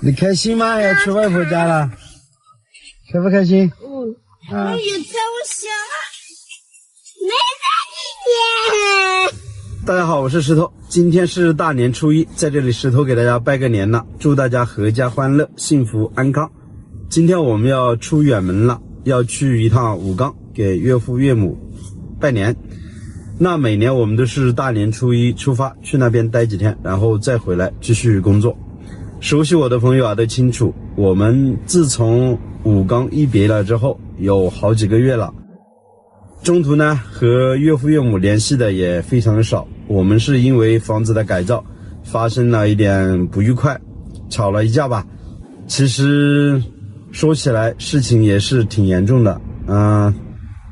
你开心吗？要去外婆家了，开不开心？哎呦，在我想啊，没在一点。大家好，我是石头，今天是大年初一，在这里石头给大家拜个年了，祝大家阖家欢乐，幸福安康。今天我们要出远门了，要去一趟武冈，给岳父岳母拜年。那每年我们都是大年初一出发，去那边待几天，然后再回来继续工作。熟悉我的朋友啊都清楚，我们自从武冈一别了之后，有好几个月了。中途呢，和岳父岳母联系的也非常少。我们是因为房子的改造发生了一点不愉快，吵了一架吧。其实说起来事情也是挺严重的，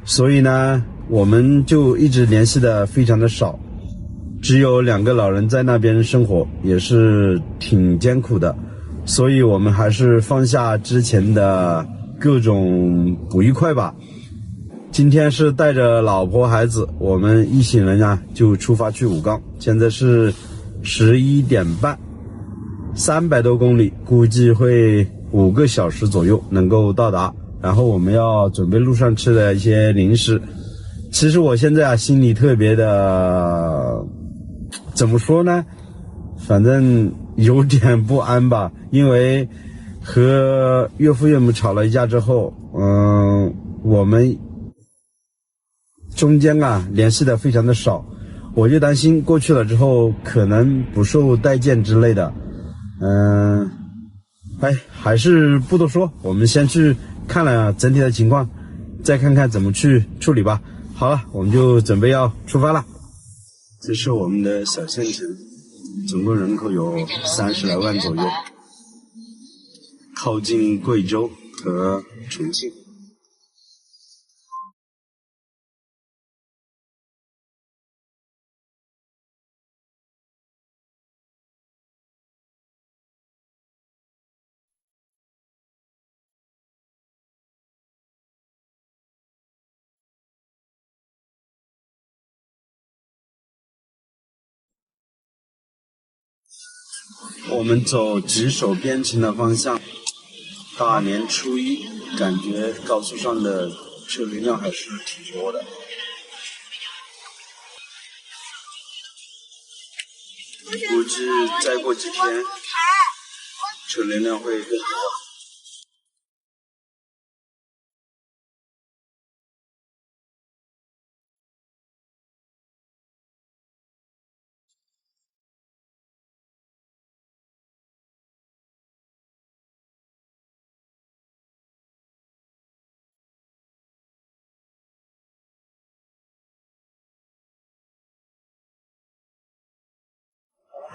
所以呢，我们就一直联系的非常的少。只有2个老人在那边生活，也是挺艰苦的，所以我们还是放下之前的各种不愉快吧。今天是带着老婆孩子，我们一行人啊就出发去武冈，现在是11点半，300多公里，估计会5个小时左右能够到达。然后我们要准备路上吃的一些零食。其实我现在啊心里特别的，怎么说呢，反正有点不安吧，因为和岳父岳母吵了一架之后，我们中间啊联系的非常的少，我就担心过去了之后可能不受待见之类的。还是不多说，我们先去看了整体的情况，再看看怎么去处理吧。好了，我们就准备要出发了。这是我们的小县城，总共人口有30来万左右，靠近贵州和重庆。我们走吉首边城的方向，大年初一，感觉高速上的车流量还是挺多的。估计再过几天，车流量会更多。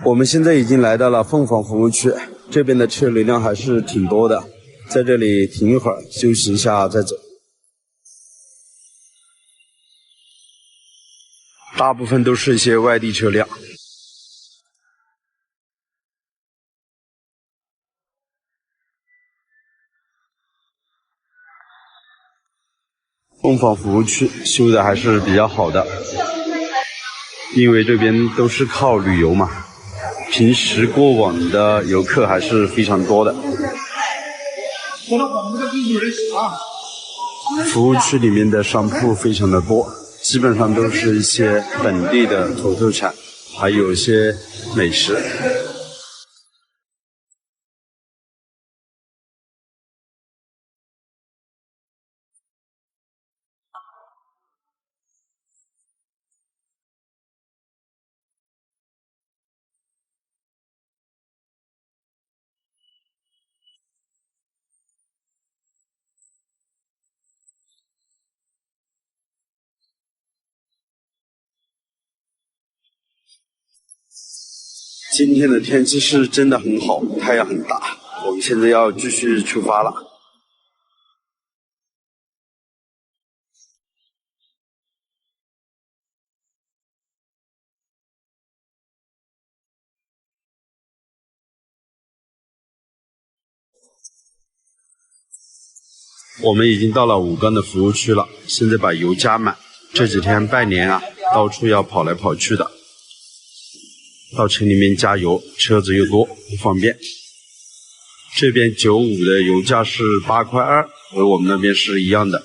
我们现在已经来到了凤凰服务区，这边的车流量还是挺多的，在这里停一会儿，休息一下再走。大部分都是一些外地车辆。凤凰服务区修的还是比较好的，因为这边都是靠旅游嘛，平时过往的游客还是非常多的。服务区里面的商铺非常的多，基本上都是一些本地的土特产，还有一些美食。今天的天气是真的很好，太阳很大，我们现在要继续出发了。我们已经到了武冈的服务区了，现在把油加满。这几天拜年啊，到处要跑来跑去的，到城里面加油，车子又多，不方便。这边95的油价是8.2块，和我们那边是一样的。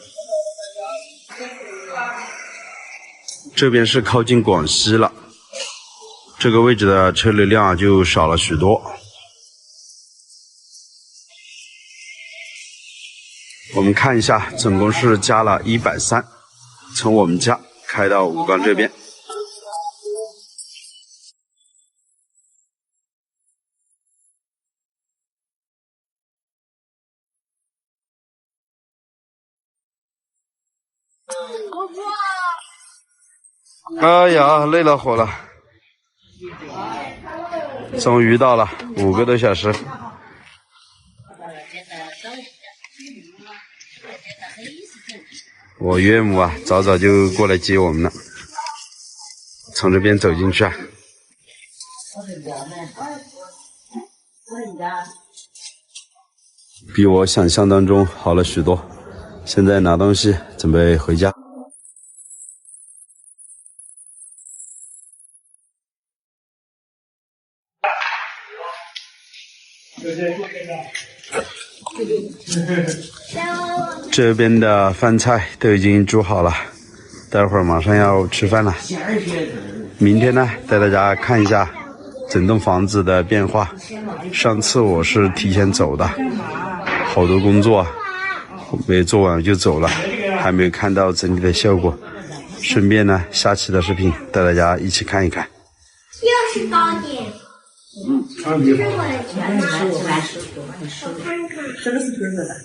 这边是靠近广西了，这个位置的车流量就少了许多。我们看一下，总共是加了130，从我们家开到武冈这边。哎呀，累了火了，终于到了5个多小时。我岳母啊，早早就过来接我们了，从这边走进去啊。比我想象当中好了许多。现在拿东西准备回家。这边的饭菜都已经煮好了，待会儿马上要吃饭了。明天呢，带大家看一下整栋房子的变化。上次我是提前走的，好多工作没做完就走了，还没有看到整体的效果。顺便呢，下期的视频带大家一起看一看。又是糕点。这是我的全部。这个是推的。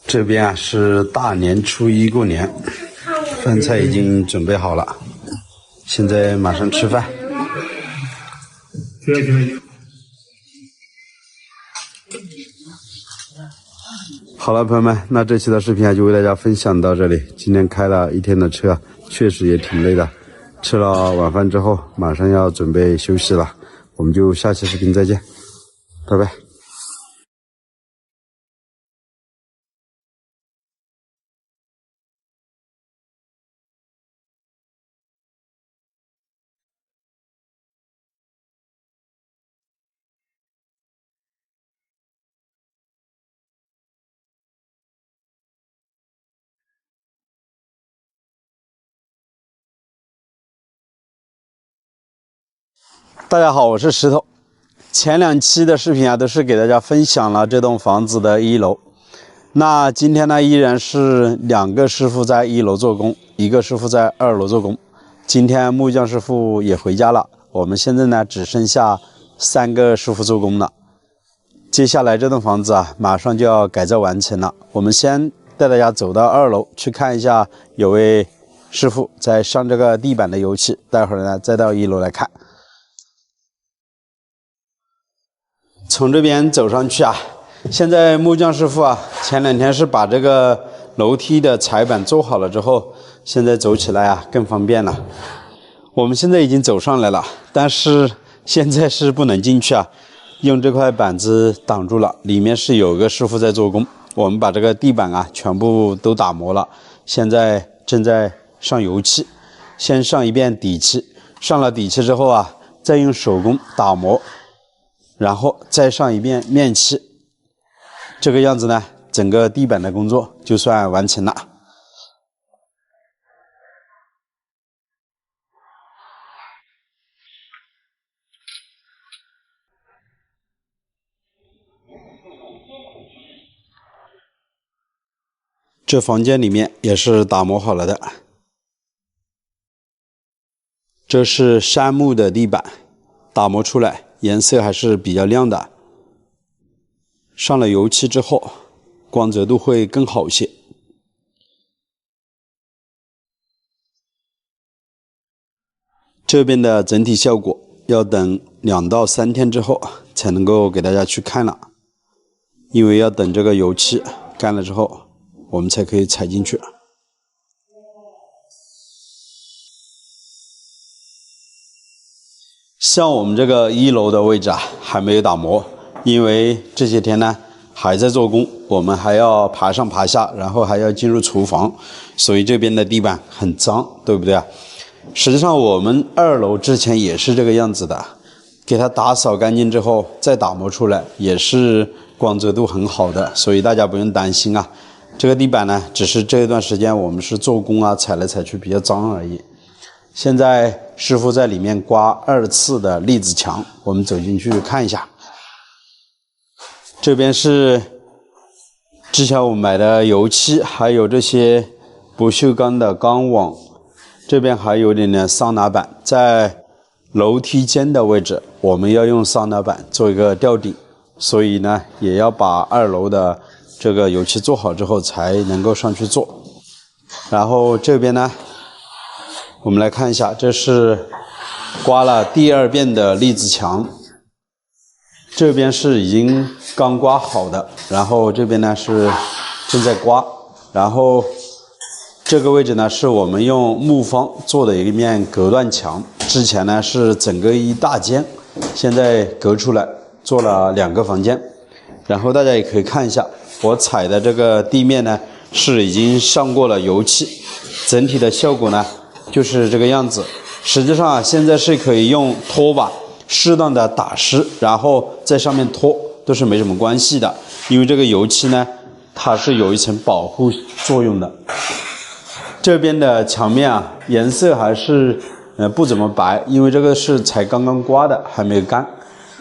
这边啊是大年初1过年，饭菜已经准备好了，现在马上吃饭。好了，朋友们，那这期的视频啊就为大家分享到这里。今天开了一天的车，确实也挺累的。吃了晚饭之后，马上要准备休息了，我们就下期视频再见，拜拜。大家好，我是石头。前2期的视频啊，都是给大家分享了这栋房子的1楼。那今天呢，依然是2个师傅在1楼做工，1个师傅在2楼做工。今天木匠师傅也回家了，我们现在呢只剩下3个师傅做工了。接下来这栋房子啊，马上就要改造完成了。我们先带大家走到2楼去看一下，有位师傅在上这个地板的油漆。待会儿呢，再到1楼来看。从这边走上去啊，现在木匠师傅啊，前2天是把这个楼梯的踩板做好了之后，现在走起来啊更方便了。我们现在已经走上来了，但是现在是不能进去啊，用这块板子挡住了。里面是有个师傅在做工，我们把这个地板啊全部都打磨了，现在正在上油漆，先上一遍底漆，上了底漆之后啊，再用手工打磨。然后再上一遍面漆，这个样子呢，整个地板的工作就算完成了。这房间里面也是打磨好了的，这是杉木的地板，打磨出来颜色还是比较亮的，上了油漆之后，光泽度会更好一些。这边的整体效果要等2到3天之后才能够给大家去看了，因为要等这个油漆干了之后，我们才可以踩进去。像我们这个1楼的位置啊，还没有打磨，因为这些天呢还在做工，我们还要爬上爬下，然后还要进入厨房，所以这边的地板很脏，对不对啊？实际上我们2楼之前也是这个样子的，给它打扫干净之后再打磨出来，也是光泽度很好的，所以大家不用担心啊。这个地板呢，只是这一段时间我们是做工啊，踩来踩去比较脏而已。现在师傅在里面刮2次的粒子墙，我们走进去看一下。这边是之前我买的油漆，还有这些不锈钢的钢网，这边还有点桑拿板。在楼梯间的位置，我们要用桑拿板做一个吊顶，所以呢，也要把2楼的这个油漆做好之后才能够上去做。然后这边呢，我们来看一下，这是刮了第2遍的粒子墙，这边是已经刚刮好的，然后这边呢是正在刮，然后这个位置呢是我们用木方做的一面隔断墙，之前呢是整个一大间，现在隔出来做了2个房间。然后大家也可以看一下，我踩的这个地面呢是已经上过了油漆，整体的效果呢就是这个样子。实际上啊，现在是可以用拖把适当的打湿，然后在上面拖都是没什么关系的，因为这个油漆呢它是有一层保护作用的。这边的墙面啊，颜色还是不怎么白，因为这个是才刚刚刮的，还没有干。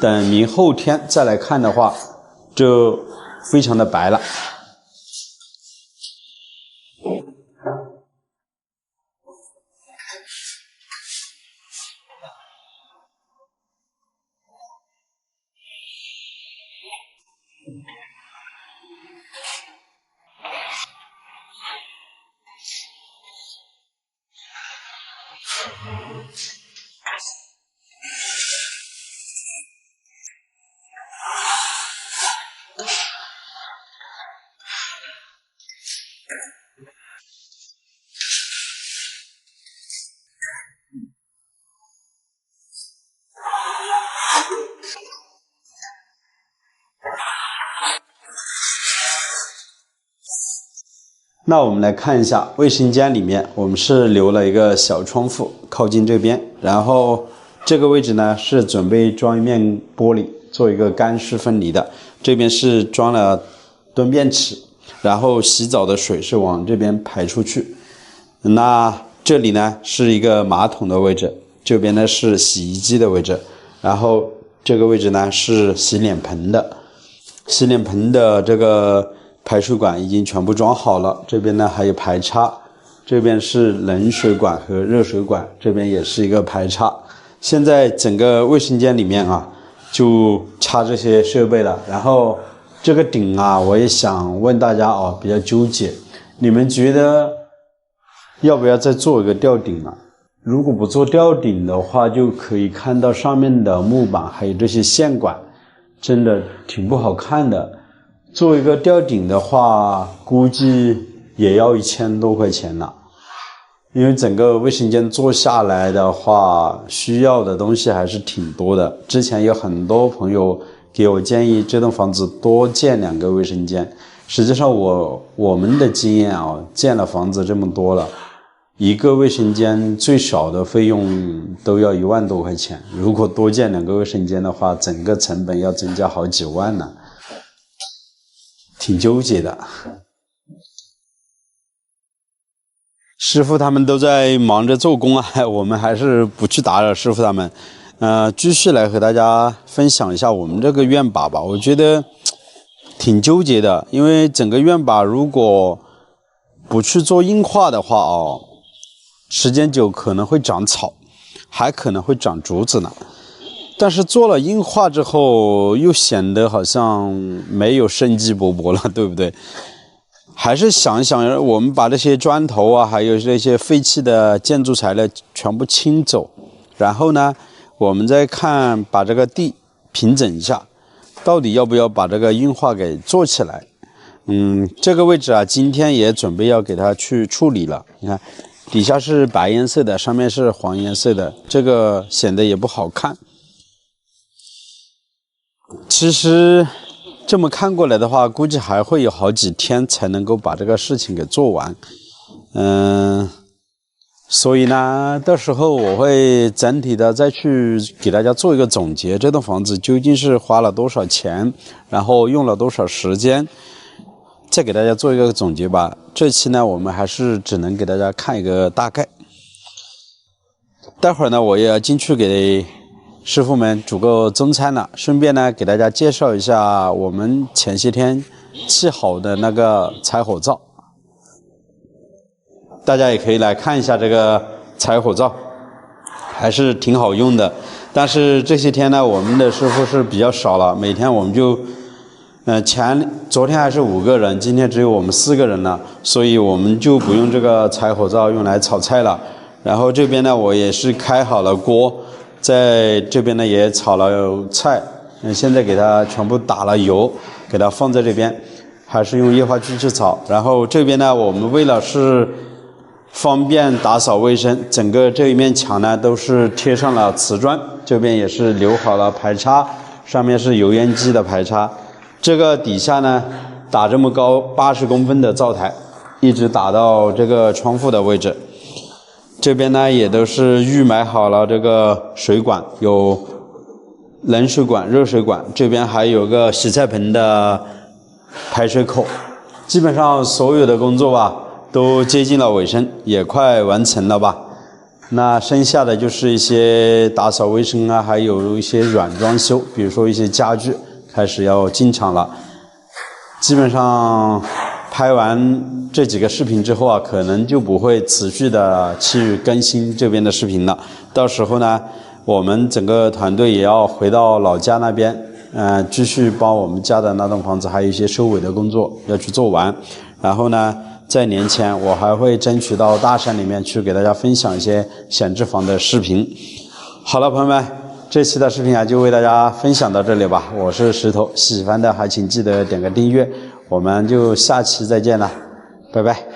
等明后天再来看的话，就非常的白了。那我们来看一下卫生间里面，我们是留了一个小窗户靠近这边，然后这个位置呢是准备装一面玻璃做一个干湿分离的，这边是装了蹲便池，然后洗澡的水是往这边排出去。那这里呢是一个马桶的位置，这边呢是洗衣机的位置，然后这个位置呢是洗脸盆的，洗脸盆的这个排水管已经全部装好了，这边呢还有排插，这边是冷水管和热水管，这边也是一个排插。现在整个卫生间里面啊，就插这些设备了。然后这个顶啊，我也想问大家哦，比较纠结，你们觉得要不要再做一个吊顶啊？如果不做吊顶的话，就可以看到上面的木板还有这些线管，真的挺不好看的。做一个吊顶的话，估计也要1000多块钱了。因为整个卫生间做下来的话，需要的东西还是挺多的。之前有很多朋友给我建议，这栋房子多建2个卫生间。实际上我们的经验啊，建了房子这么多了，一个卫生间最少的费用都要1万多块钱。如果多建2个卫生间的话，整个成本要增加好几万呢。挺纠结的。师傅他们都在忙着做工啊，我们还是不去打扰师傅他们。继续来和大家分享一下我们这个院坝吧。我觉得挺纠结的，因为整个院坝如果不去做硬化的话哦，时间久可能会长草，还可能会长竹子呢。但是做了硬化之后，又显得好像没有生机勃勃了，对不对？还是想一想，我们把这些砖头啊，还有这些废弃的建筑材料全部清走，然后呢，我们再看把这个地平整一下，到底要不要把这个硬化给做起来？这个位置啊，今天也准备要给它去处理了。你看，底下是白颜色的，上面是黄颜色的，这个显得也不好看。其实这么看过来的话，估计还会有好几天才能够把这个事情给做完。所以呢，到时候我会整体的再去给大家做一个总结，这栋房子究竟是花了多少钱，然后用了多少时间，再给大家做一个总结吧。这期呢，我们还是只能给大家看一个大概。待会儿呢，我也要进去给师傅们煮个中餐了，顺便呢给大家介绍一下我们前些天砌好的那个柴火灶。大家也可以来看一下这个柴火灶，还是挺好用的。但是这些天呢，我们的师傅是比较少了，每天我们就，昨天还是5个人，今天只有我们4个人了，所以我们就不用这个柴火灶用来炒菜了。然后这边呢，我也是开好了锅，在这边呢也炒了菜，现在给它全部打了油，给它放在这边，还是用液化气去炒。然后这边呢，我们为了是方便打扫卫生，整个这一面墙呢都是贴上了瓷砖，这边也是留好了排插，上面是油烟机的排插。这个底下呢打这么高80公分的灶台，一直打到这个窗户的位置。这边呢也都是预埋好了这个水管，有冷水管、热水管，这边还有个洗菜盆的排水口。基本上所有的工作吧都接近了尾声，也快完成了吧。那剩下的就是一些打扫卫生啊，还有一些软装修，比如说一些家具开始要进场了。基本上拍完这几个视频之后啊，可能就不会持续的去更新这边的视频了。到时候呢，我们整个团队也要回到老家那边，继续帮我们家的那栋房子还有一些收尾的工作要去做完。然后呢，在年前我还会争取到大山里面去给大家分享一些闲置房的视频。好了，朋友们，这期的视频啊就为大家分享到这里吧。我是石头，喜欢的还请记得点个订阅，我们就下期再见了，拜拜。